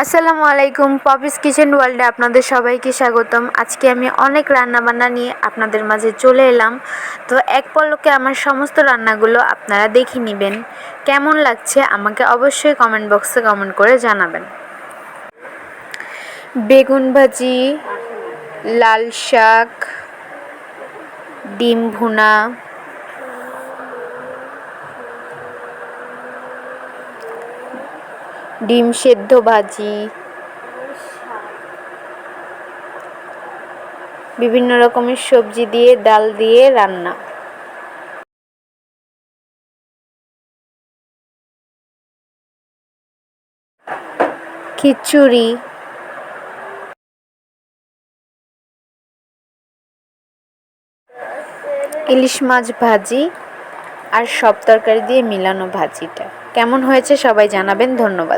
আসসালামু আলাইকুম, Poppy's kitchen ওয়ার্ল্ডে আপনাদের সবাইকে স্বাগতম। আজকে আমি অনেক রান্নাবান্না নিয়ে আপনাদের মাঝে চলে এলাম। তো এক পলকে আমার সমস্ত রান্নাগুলো আপনারা দেখে নেবেন। কেমন লাগছে আমাকে অবশ্যই কমেন্ট বক্সে কমেন্ট করে জানাবেন। বেগুন ভাজি, লাল শাক, ডিম ভুনা, ডিম সেদ্ধ ভাজি, বিভিন্ন রকমের সবজি দিয়ে ডাল দিয়ে রান্না, খিচুড়ি, ইলিশ মাছ ভাজি আর সব তরকারি দিয়ে মিলানো ভাজিটা কেমন হয়েছে সবাই জানাবেন। ধন্যবাদ।